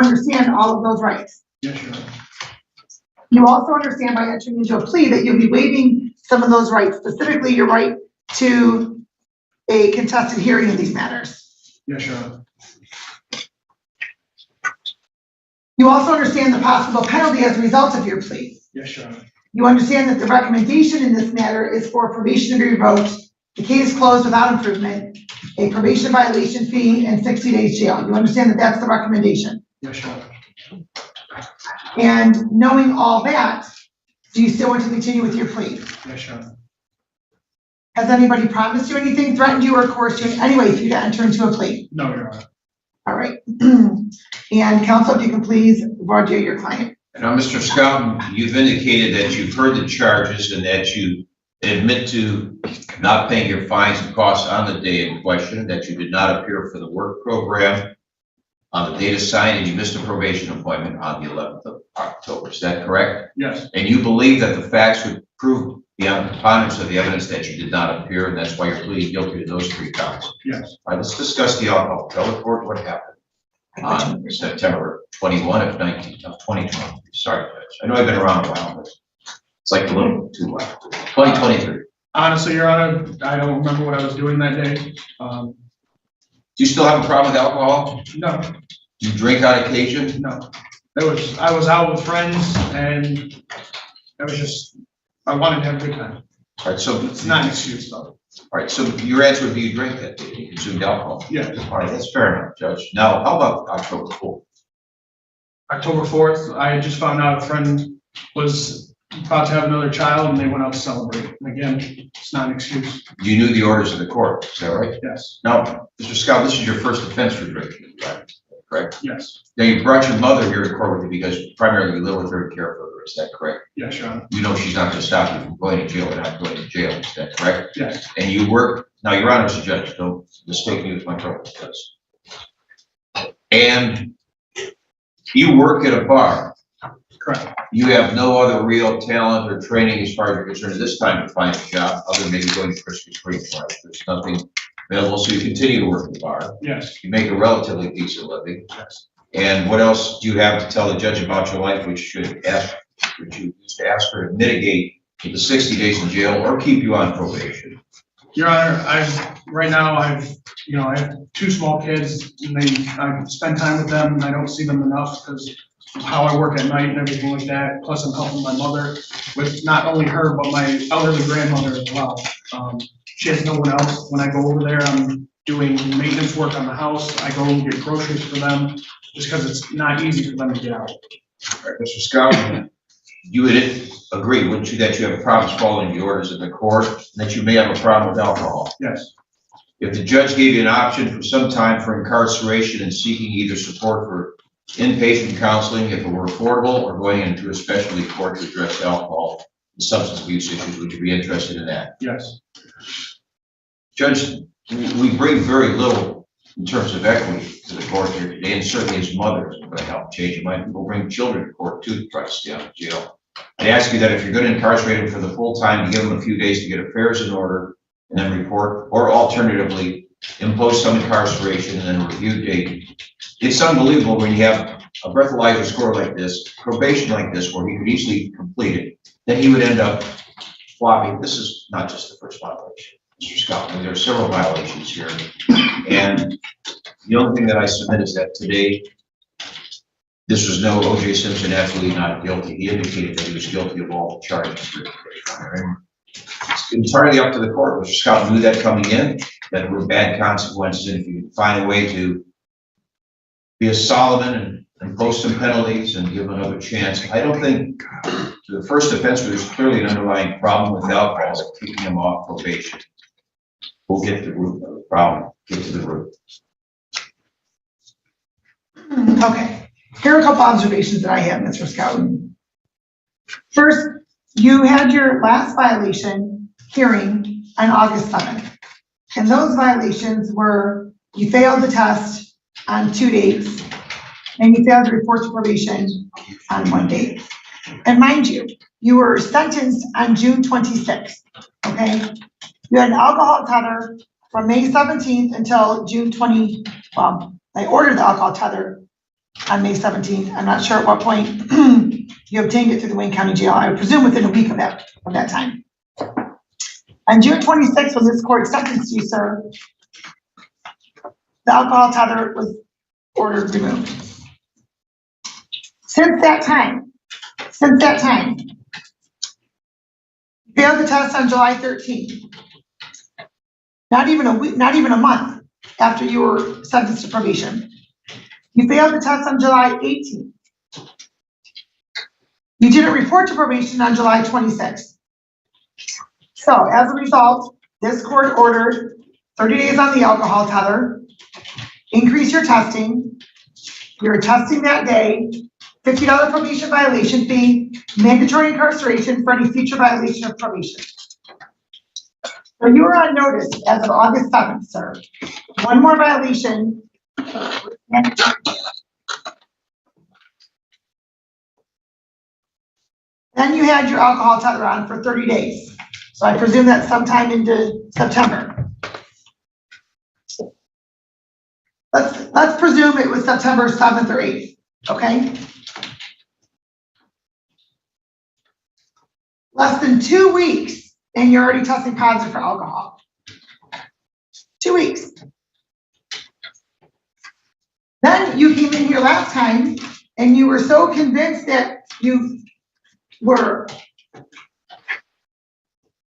understand all of those rights? Yes, Your Honor. You also understand by entering into a plea that you'll be waiving some of those rights, specifically your right to a contested hearing in these matters. Yes, Your Honor. You also understand the possible penalty as a result of your plea. Yes, Your Honor. You understand that the recommendation in this matter is for probation to be revoked, the case closed without improvement, a probation violation fee, and 60 days jail. You understand that that's the recommendation. Yes, Your Honor. And knowing all that, do you still want to continue with your plea? Yes, Your Honor. Has anybody promised you anything, threatened you, or coerced you in any way for you to enter into a plea? No, Your Honor. All right. And counsel, if you can please voir dire your client. Now, Mr. Scouten, you've indicated that you've heard the charges and that you admit to not paying your fines and costs on the day in question, that you did not appear for the work program on the date assigned, and you missed a probation appointment on the 11th of October. Is that correct? Yes. And you believe that the facts would prove beyond preponderance of the evidence that you did not appear, and that's why you're pleading guilty to those 3 counts. Yes. All right, let's discuss the alcohol. Tell the court what happened on September 21 of 2020. Sorry, Judge. I know I've been around a while, but it's like a little too long. 2023. Honestly, Your Honor, I don't remember what I was doing that day. Do you still have a problem with alcohol? No, Do you drink on occasion? no. I was out with friends, and I wanted to have a good time. All right, so It's not an excuse, though. All right, so your answer would be you drank that day, you consumed alcohol. Yes. All right, that's fair enough, Judge. Now, how about October 4th? October 4th, I just found out a friend was about to have another child, and they went out to celebrate. And again, it's not an excuse. You knew the orders of the court, is that right? Yes. Now, Mr. Scott, this is your first offense for drinking, right? Correct? Yes. Now, you brought your mother here to court with you because primarily you live with her and care for her, is that correct? Yes, Your Honor. You know she's not going to stop you from going to jail or not going to jail, is that correct? Yes. And you work, now Your Honor, as a judge, don't mistake me with my trouble, because. And you work at a bar. Correct. You have no other real talent or training as far as you're concerned at this time to find a job, other than maybe going to Krispy Kreme, right? There's nothing available, so you continue to work at the bar. Yes. You make a relatively decent living. Yes. And what else do you have to tell the judge about your life, which you used to ask her to mitigate the 60 days in jail or keep you on probation? Your Honor, I have 2 small kids, and I spend time with them, and I don't see them enough because of how I work at night and everything like that. Plus, I'm helping my mother with not only her, but my elderly grandmother as well. She has no one else. When I go over there, I'm doing maintenance work on the house. I go and get groceries for them just because it's not easy for them to get out. All right, Mr. Scott, you would agree, wouldn't you, that you have problems following the orders of the court, and that you may have a problem with alcohol? Yes. If the judge gave you an option for some time for incarceration and seeking either support for inpatient counseling, if it were affordable, or going into a specialty court to address alcohol and substance abuse issues, would you be interested in that? Yes. Judge, we bring very little in terms of equity to the court here today, and certainly his mother is going to help change your mind. We'll bring children to court too to try to stay out of jail. I ask you that if you're going to incarcerate him for the full time, to give him a few days to get affairs in order and then report, or alternatively, impose some incarceration and then a review date. It's unbelievable when you have a breathalyzer score like this, probation like this, where he could easily complete it, then he would end up flopping. This is not just the first violation, Mr. Scott. There are several violations here. And the only thing that I submit is that today, this was no O.J. Simpson, absolutely not guilty. He indicated that he was guilty of all the charges. It's entirely up to the court. Mr. Scott knew that coming in, that there were bad consequences, and if you can find a way to be a Solomon and impose some penalties and give him another chance. I don't think to the first offense where there's clearly an underlying problem with alcohol, keeping him off probation. We'll get to the root of the problem, get to the root. Okay, here are a couple observations that I have, Mr. Scouten. First, you had your last violation hearing on August 7th. And those violations were, you failed the test on 2 dates, and you failed to report to probation on 1 date. And mind you, you were sentenced on June 26th, okay? You had an alcohol tether from May 17th until June 20, well, I ordered the alcohol tether on May 17th. I'm not sure at what point you obtained it through the Wayne County Jail. I would presume within a week of that time. On June 26th, when this court sentenced you, sir, the alcohol tether was ordered removed. Since that time, you failed the test on July 13th. Not even a week, not even a month after you were sentenced to probation. You failed the test on July 18th. You didn't report to probation on July 26th. So as a result, this court ordered 30 days on the alcohol tether, increase your testing, you're testing that day, $50 probation violation fee, mandatory incarceration for any future violation of probation. So you were on notice as of August 7th, sir. One more violation. Then you had your alcohol tether on for 30 days. So I presume that's sometime into September. Let's presume it was September 7th or 8th, okay? Less than 2 weeks and you're already testing positive for alcohol. 2 weeks. Then you came in here last time and you were so convinced that you were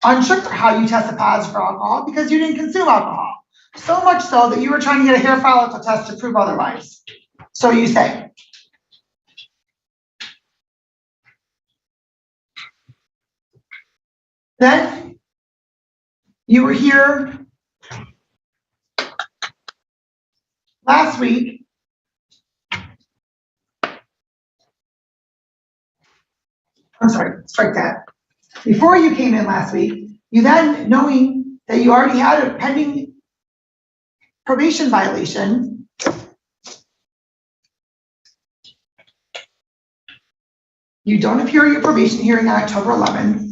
unsure how you tested positive for alcohol because you didn't consume alcohol. So much so that you were trying to get a hair follicle test to prove otherwise. So you say. Then you were here last week. I'm sorry, strike that. Before you came in last week, you then, knowing that you already had a pending probation violation, you don't appear at your probation hearing on October 11th.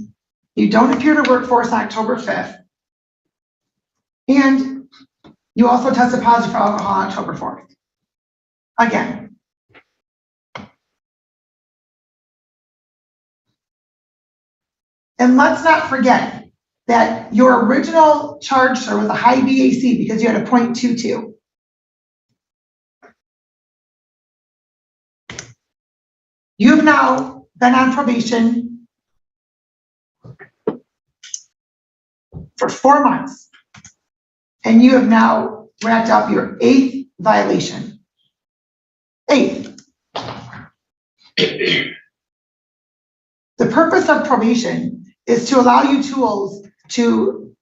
You don't appear to work for us on October 5th. And you also tested positive for alcohol on October 4th. Again. And let's not forget that your original charge, sir, was a high BAC because you had a .22. You've now been on probation for 4 months, and you have now racked up your 8th violation. 8th. The purpose of probation is to allow you tools to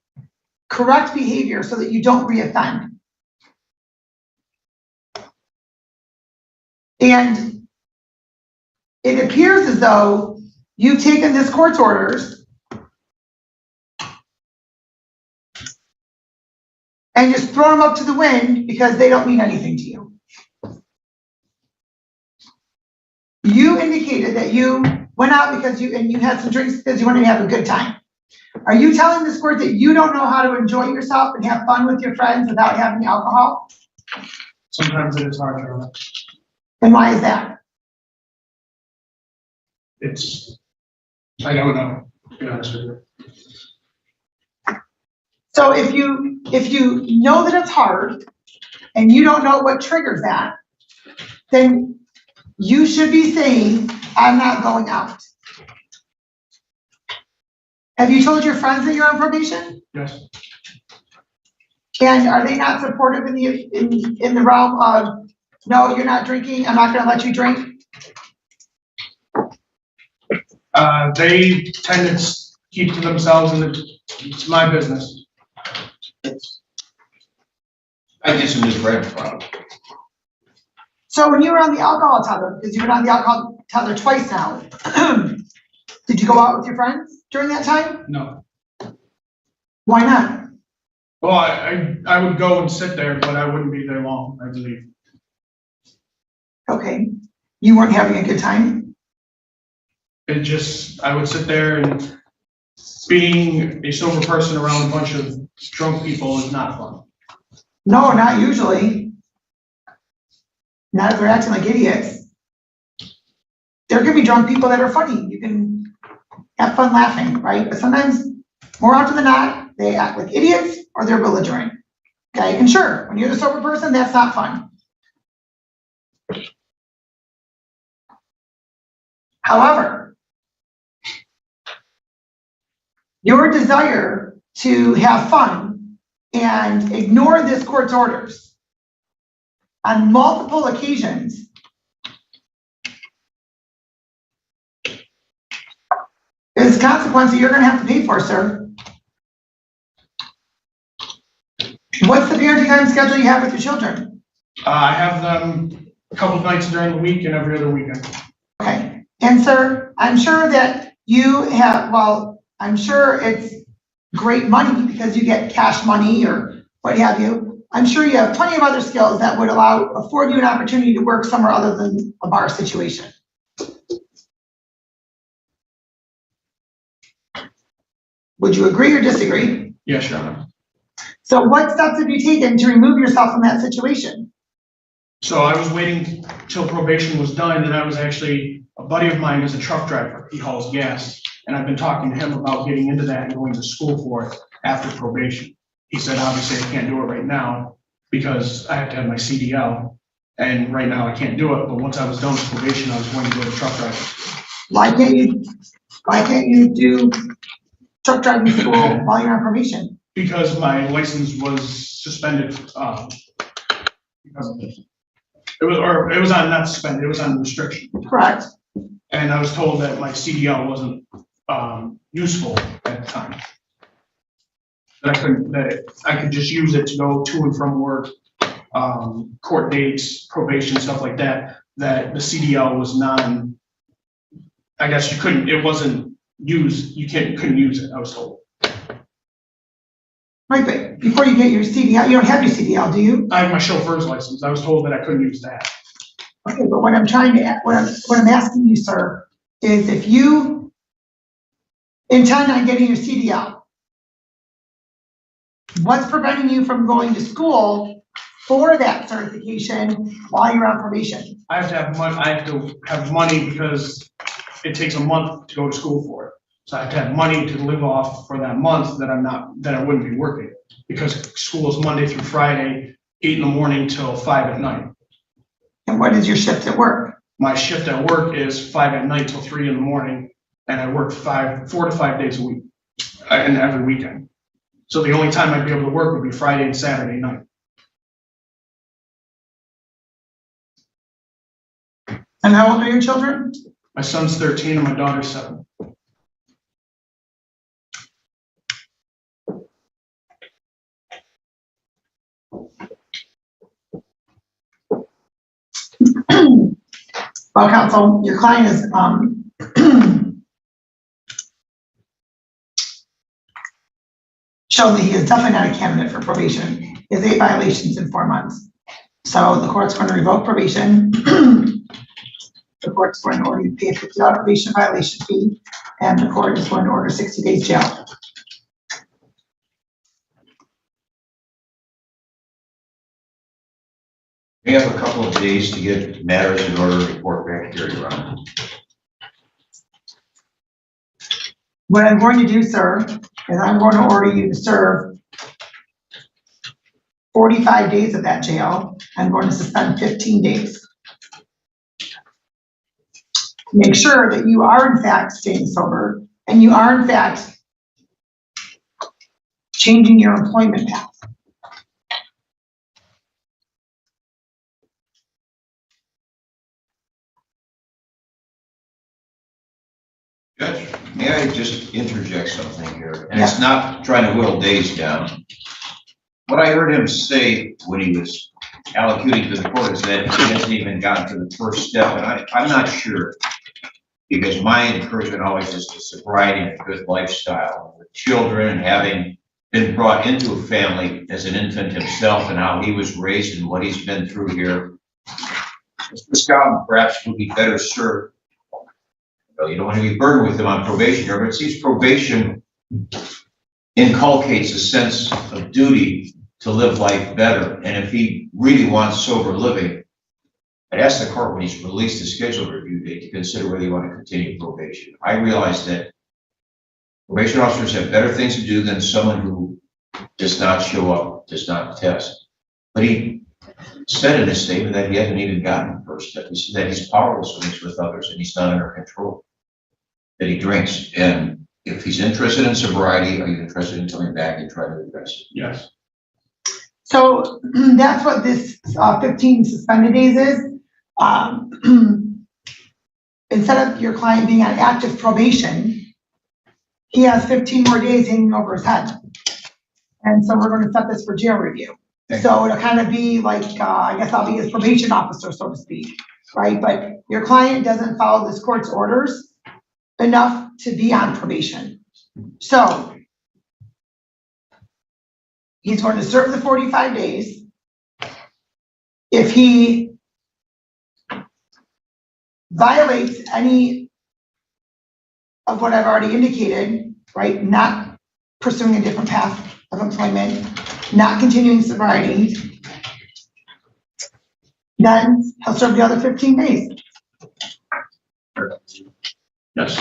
correct behavior so that you don't reoffend. And it appears as though you've taken this court's orders and just thrown them up to the wind because they don't mean anything to you. You indicated that you went out because you had some drinks because you wanted to have a good time. Are you telling this court that you don't know how to enjoy yourself and have fun with your friends without having alcohol? Sometimes it is hard, Your Honor. And why is that? I don't know, to be honest with you. So if you know that it's hard and you don't know what triggers that, then you should be saying, I'm not going out. Have you told your friends that you're on probation? Yes. And are they not supportive in the realm of, no, you're not drinking, I'm not gonna let you drink? They tend to keep to themselves, and it's my business. I guess it is right, probably. So when you were on the alcohol tether, because you've been on the alcohol tether twice now, did you go out with your friends during that time? No. Why not? Well, I would go and sit there, but I wouldn't be there long, I believe. Okay. You weren't having a good time? I would sit there, and being a sober person around a bunch of drunk people is not fun. No, not usually. not if they're acting like idiots. There can be drunk people that are funny. You can have fun laughing, right? But sometimes, more often than not, they act like idiots or they're belligerent. Okay, and sure, when you're the sober person, that's not fun. However, your desire to have fun and ignore this court's orders on multiple occasions is a consequence that you're going to have to pay for, sir. What's the parenting time schedule you have with your children? I have them a couple of nights during the week and every other weekend. Okay, and sir, I'm sure that you have, well, I'm sure it's great money because you get cash money or what have you. I'm sure you have plenty of other skills that would afford you an opportunity to work somewhere other than a bar situation. Would you agree or disagree? Yes, Your Honor. So what steps have you taken to remove yourself from that situation? So I was waiting till probation was done, and I was actually, a buddy of mine is a truck driver. He hauls gas, and I've been talking to him about getting into that and going to school for it after probation. He said, obviously, I can't do it right now because I have to have my CDL, and right now I can't do it. But once I was done with probation, I was going to go to truck driving school. Why can't you do truck driving school while you're on probation? Because my license was suspended, because of this. It was on, not suspended, it was on restriction. Correct. And I was told that my CDL wasn't, useful at the time. That I could just use it to go to and from work, court dates, probation, stuff like that, that the CDL was I guess you couldn't, it wasn't used, couldn't use it, I was told. Right, but before you get your CDL, you don't have your CDL, do you? I have my chauffeur's license, I was told that I couldn't use that. Okay, but what I'm asking you, sir, is if you intend on getting your CDL, what's preventing you from going to school for that certification while you're on probation? I have to have money because it takes a month to go to school for it. So I have to have money to live off for that month that I wouldn't be working, because school is Monday through Friday, 8 in the morning till 5 at night. And what is your shift at work? My shift at work is 5 at night till 3 in the morning, and I work 4 to 5 days a week, and every weekend. So the only time I'd be able to work would be Friday and Saturday night. And how old are your children? My son's 13 and my daughter's 7. Well, counsel, your client is shown that he is definitely not a candidate for probation. He has 8 violations in 4 months. So the court's going to revoke probation. The court's going to order you to pay a $50 probation violation fee, and the court is going to order 60 days jail. We have a couple of days to get matters in order to report back to your Honor. What I'm going to do, sir, is I'm going to order you to serve 45 days of that jail. I'm going to suspend 15 days. Make sure that you are in fact staying sober and you are in fact changing your employment path. Judge, may I just interject something here? And it's not trying to whittle days down. What I heard him say when he was allocuting to the court is that he hasn't even gotten to the first step, and I'm not sure. Because my encouragement always is to sobriety and a good lifestyle with children, and having been brought into a family as an infant himself and how he was raised and what he's been through here. Mr. Scott perhaps would be better served. You don't want to be burdened with him on probation here, but it seems probation inculcates a sense of duty to live life better. And if he really wants sober living, I'd ask the court when he's released the scheduled review date to consider whether you want to continue probation. I realize that probation officers have better things to do than someone who does not show up, does not test. But he said in his statement that he hasn't even gotten the first step. He said that he's powerless when he's with others and he's not under control, that he drinks. And if he's interested in sobriety, are you interested in coming back and trying to address it? Yes. So that's what this 15 suspended days is. Instead of your client being on active probation, he has 15 more days hanging over his head. And so we're going to set this for jail review. So it'll kind of be like, I guess I'll be his probation officer, so to speak, right? But your client doesn't follow this court's orders enough to be on probation. So he's going to serve the 45 days. If he violates any of what I've already indicated, right, not pursuing a different path of employment, not continuing sobriety, then he'll serve the other 15 days. Yes.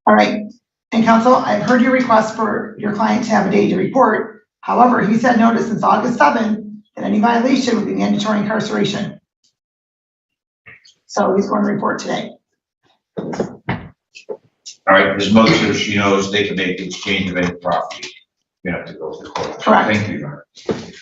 All right. And counsel, I've heard your request for your client to have a day to report. However, he's had notice since August 7th that any violation would be mandatory incarceration. So he's going to report today. All right, his mother says she knows they can make the exchange of any property. You have to go to the court. Correct. Thank you, Your Honor.